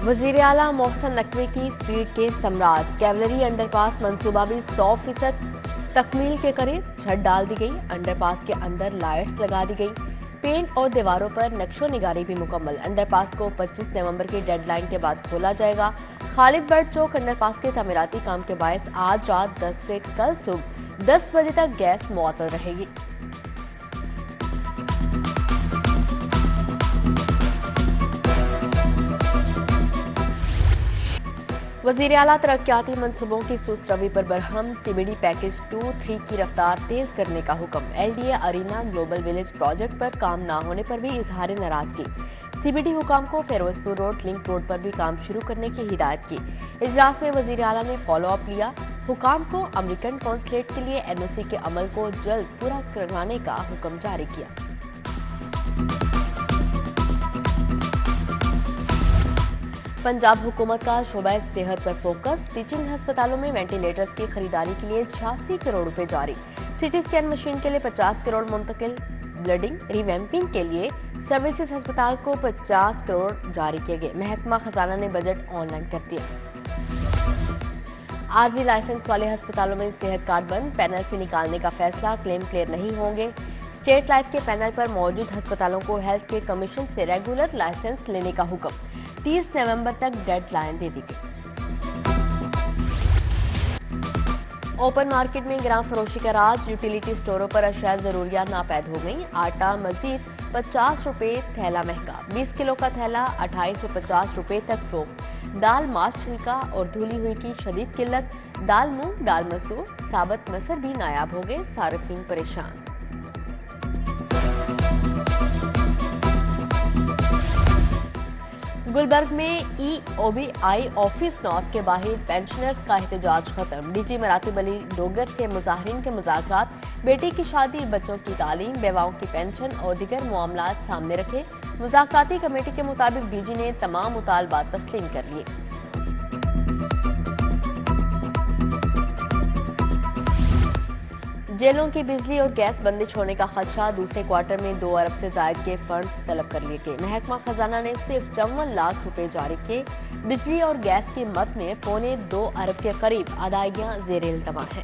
वजीर आला मोहसिन नकवी की स्पीड के सम्राट कैवलरी अंडरपास मंसूबा भी 100% तकमील के करीब। छत डाल दी गई, अंडरपास के अंदर लाइट्स लगा दी गई, पेंट और दीवारों पर नक्शो निगारी भी मुकम्मल। अंडरपास को 25 नवंबर की डेडलाइन के बाद खोला जाएगा। खालिद बर्ड चौक अंडरपास के तमीराती काम के बायस आज रात 10 से कल सुबह 10 बजे तक गैस मुअत्तल रहेगी। वज़ीर आला तरक्याती मनसूबों की सुस्त रवी पर बरहम। CBD पैकेज 2-3 की रफ्तार तेज करने का हुक्म। LDA arena global village project पर काम न होने पर भी इजहार नाराजगी। CBD हुकाम को फिरोजपुर रोड लिंक रोड पर भी काम शुरू करने की हिदायत की। इजलास में वज़ीर आला ने फॉलो अप लिया। हुकाम को अमेरिकन कॉन्सुलेट के लिए NOC के अमल को जल्द पूरा करवाने का हुक्म जारी किया। पंजाब हुकूमत का शोबा सेहत पर फोकस। टीचिंग अस्पतालों में वेंटिलेटर्स की खरीदारी के लिए 86 करोड़ रुपए जारी। CT स्कैन मशीन के लिए 50 करोड़ मुंतकिल। ब्लडिंग रिवैम्पिंग के लिए सर्विसेज अस्पताल को 50 करोड़ जारी किए गए। महकमा खजाना ने बजट ऑनलाइन कर दिया। आरजी लाइसेंस वाले अस्पतालों में सेहत कार्ड बंद। पैनल से निकालने का फैसला, क्लेम क्लियर नहीं होंगे। स्टेट लाइफ के पैनल पर मौजूद अस्पतालों को हेल्थ केयर कमीशन से रेगुलर लाइसेंस लेने का हुक्म। 30 नवंबर तक डेडलाइन दे दी गई। ओपन मार्केट में गिरां फरोशी का राज। यूटिलिटी स्टोरों पर अशिया जरूरिया नापैद हो गई। आटा मजीद 50 रुपए थैला महंगा। 20 किलो का थैला 2850 रुपए तक फरोख्त। दाल माश छिलका और धुली हुई की शदीद किल्लत। दाल मूंग, दाल मसूर, साबत मसर भी नायाब हो गए। सारिफीन परेशान। गुलबर्ग में EOBI ऑफिस नॉर्थ के बाहर पेंशनर्स का एहतजाज खत्म। DG मरातिब अली डोगर से मुजाहिरीन के मुज़ाकरात, बेटी की शादी, बच्चों की तालीम, बेवाओं की पेंशन और दीगर मामलात सामने रखे। मुज़ाकराती कमेटी के मुताबिक DG ने तमाम मुतालबात तस्लीम कर लिए। जेलों की बिजली और गैस बंदिश होने का खदशा। दूसरे क्वार्टर में 2 अरब से जायद के फंड्स तलब कर लिए गए। महकमा खजाना ने सिर्फ 54 लाख रुपए जारी किए। बिजली और गैस की मद में 2.25 अरब के करीब अदायगियां ज़ेर इल्तमा हैं।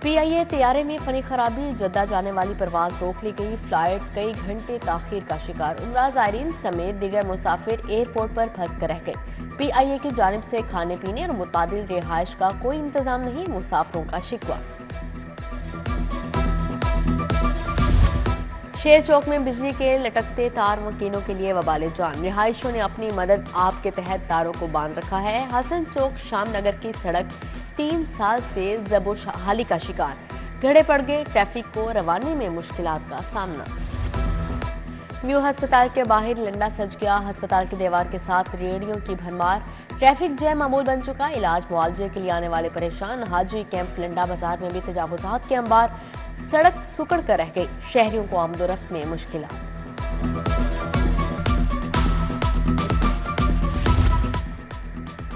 PIA तैयारे में फनी खराबी, जद्दा जाने वाली परवाज रोक ली गई। फ्लाइट कई घंटे ताखीर का शिकार। उमरा ज़ायरीन समेत दीगर मुसाफिर एयरपोर्ट पर फंस कर रह गए। PIA की जानिब से खाने पीने और मुतादिल रिहाइश का कोई इंतजाम नहीं, मुसाफिरों का शिकवा। शेर चौक में बिजली के लटकते तार मकीनों के लिए वबाले जान। रिहायशियों ने अपनी मदद आप के तहत तारों को बांध रखा है। हसन चौक शाम नगर की सड़क 3 साल से जबोहाली का शिकार। घड़े पड़ गए, ट्रैफिक को रवानी में मुश्किलात का सामना। म्यू अस्पताल के बाहर लंडा सज गया। अस्पताल की दीवार के साथ रेहड़ियों की भरमार। ट्रैफिक जैम मामूल बन चुका। इलाज मुआवजे के लिए आने वाले परेशान। हाजी कैंप लंडा बाजार में भी तजावुजात के अंबार। सड़क सुकड़ कर रह गई। शहरियों को आमदोरफ्त में मुश्किलात।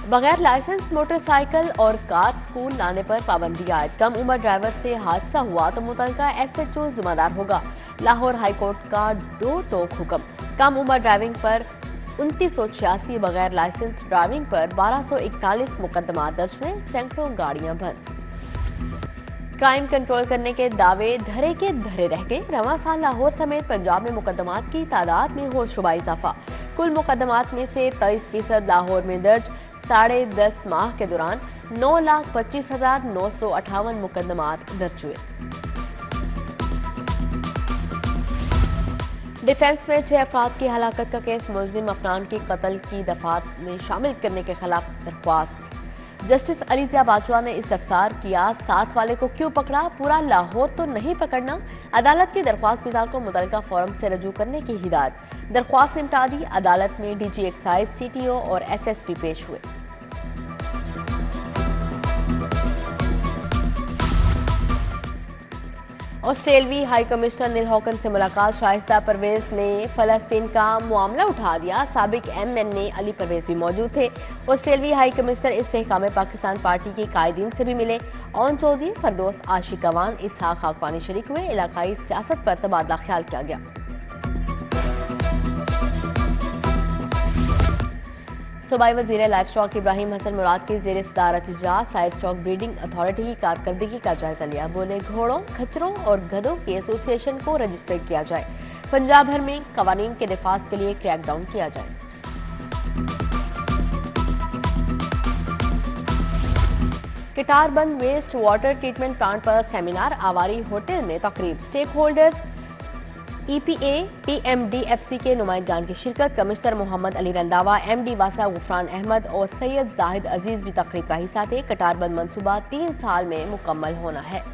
बगैर लाइसेंस मोटरसाइकिल और कार स्कूल लाने पर पाबंदी आयद। कम उम्र ड्राइवर से हादसा हुआ तो मुतलका SHO जिम्मेदार होगा। लाहौर हाईकोर्ट का दो टोक हुक्म। कम उम्र ड्राइविंग पर 2986, बगैर लाइसेंस ड्राइविंग पर 1241 मुकदमा दर्ज हुए। सैकड़ों गाड़ियां बंद। क्राइम कंट्रोल करने के दावे धरे के धरे रह गए। रवां साल लाहौर समेत पंजाब में मुकदमात की तादाद में हो शुबा इजाफा। कुल मुकदमात में से 23% लाहौर में दर्ज। 10.5 माह के दौरान 9,25,958 मुकदमात दर्ज हुए। डिफेंस में 6 अफराद की हलाकत का केस। मुलजिम अफनान की कत्ल की दफात में शामिल करने के खिलाफ दरख्वास्त। जस्टिस अलीज़िया बाजवा ने इस्तफसार किया, साथ वाले को क्यों पकड़ा, पूरा लाहौर तो नहीं पकड़ना। अदालत की दरख्वास्त गुजार को मुतल्लिका फोरम से रजू करने की हिदायत। दरख्वास्त निपटा दी। अदालत में DG एक्साइज, CTO और SSP पेश हुए। ऑस्ट्रेलवी हाई कमिश्नर नील हॉकन से मुलाकात। शाइस्ता परवेज ने फलस्तीन का मामला उठा दिया। साबिक MNA अली परवेज भी मौजूद थे। ऑस्ट्रेलवी हाई कमिश्नर इस्तेहकाम पाकिस्तान पार्टी के कायदीन से भी मिले। ओन चौधरी, फरदौस आशिक अवान, इसहाक खाकवानी शरीक हुए। इलाकाई सियासत पर तबादला ख्याल किया गया। सूबाई वज़ीर लाइफ स्टॉक इब्राहिम हसन मुराद की ज़ेर सदारत इजलास लाइफ स्टॉक ब्रीडिंग अथॉरिटी की कारकर्दगी का जायजा लिया। बोले घोड़ों, खच्चरों और गधों के एसोसिएशन को रजिस्टर किया जाए। पंजाब भर में कवानीन के नफाज के लिए क्रैकडाउन किया जाए। किटारबंद वेस्ट वाटर ट्रीटमेंट प्लांट पर सेमिनार, आवारी होटल में तकरीब, स्टेक होल्डर्स, EPA, PMDFC के नुमाइंदगान की शिरकत। कमिश्नर मोहम्मद अली रंधावा, MD वासा गुफरान अहमद और सैयद जाहिद अजीज भी तकरीब का हिस्सा थे। कटारबंद मंसूबा 3 साल में मुकम्मल होना है।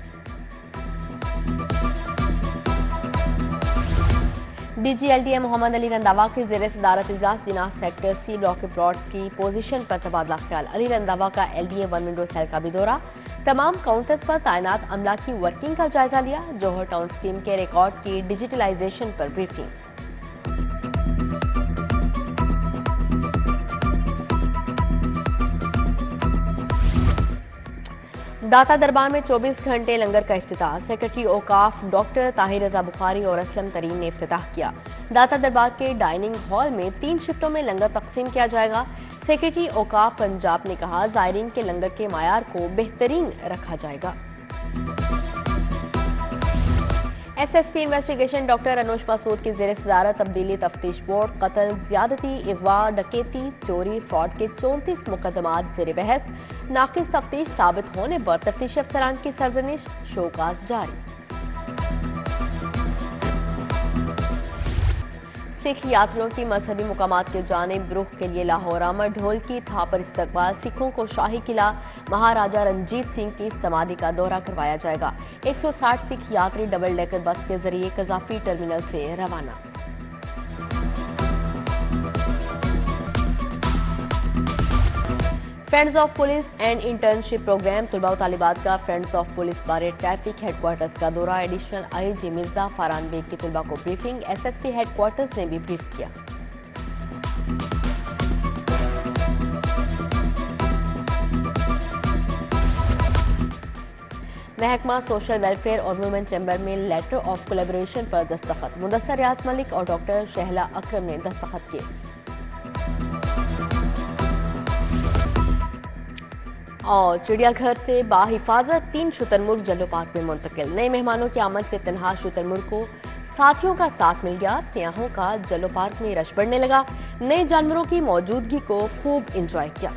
DGLDA मोहम्मद अली रंधावा की ज़ेर सदारत इजलास जिनाह सेक्टर C ब्लॉक के प्लॉट्स की पोजीशन पर तबादला ख्याल। अली रंधावा का LDA 1 विंडो सेल का भी दौरा। तमाम काउंटर्स पर तैनात अमला की वर्किंग का जायजा लिया। जौहर टाउन स्कीम के रिकॉर्ड की डिजिटलाइजेशन पर ब्रीफिंग। दाता दरबार में 24 घंटे लंगर का इफ्तिताह। सेक्रेटरी औकाफ डॉक्टर ताहिर रजा बुखारी और असलम तरीन ने इफ्तिताह किया। दाता दरबार के डाइनिंग हॉल में 3 शिफ्टों में लंगर तकसीम किया जाएगा। सेक्रेटरी औकाफ पंजाब ने कहा, ज़ायरीन के लंगर के मायार को बेहतरीन रखा जाएगा। SSP इन्वेस्टिगेशन डॉक्टर अनुज मसूद की ज़ेर सदारत तब्दीली तफ्तीश बोर्ड। कत्ल, ज्यादती, अगवा, डकैती, चोरी, फ्रॉड के 34 मुकदमात ज़ेर बहस। नाकिस तफ्तीश साबित होने पर तफ्तीशी अफसरान की सरजनिश, शोकाज जारी। सिख यात्रियों की मजहबी मुकामात के जानिब रुख के लिए लाहौर आमद। ढोल की थाप पर इस्तकबाल। सिखों को शाही किला, महाराजा रंजीत सिंह की समाधि का दौरा करवाया जाएगा। 160 सिख यात्री डबल डेकर बस के जरिए कजाफी टर्मिनल से रवाना। Friends of police and internship programme. तुलबा तालिबात का फ्रेंड्स ऑफ पुलिस बारे ट्रैफिक हेडक्वार्टर्स का दौरा। एडिशनल IG मिर्जा फारान बेग की तुलबा को ब्रीफिंग। SSP हेडक्वार्टर्स ने भी ब्रीफ किया। महकमा सोशल वेलफेयर और वुमेन चैम्बर में लेटर ऑफ कोलैबोरेशन पर दस्तखत। मुदस्सर रियाज मलिक और डॉक्टर शहला अकरम ने दस्तखत किए। और चिड़ियाघर से बाहिफाजत 3 शुतुरमुर्ग जलो पार्क में मुंतकिल। नए मेहमानों की आमद से तनहा शुतुरमुर्ग को साथियों का साथ मिल गया। सियाहों का जलो पार्क में रश बढ़ने लगा। नए जानवरों की मौजूदगी को खूब इंजॉय किया।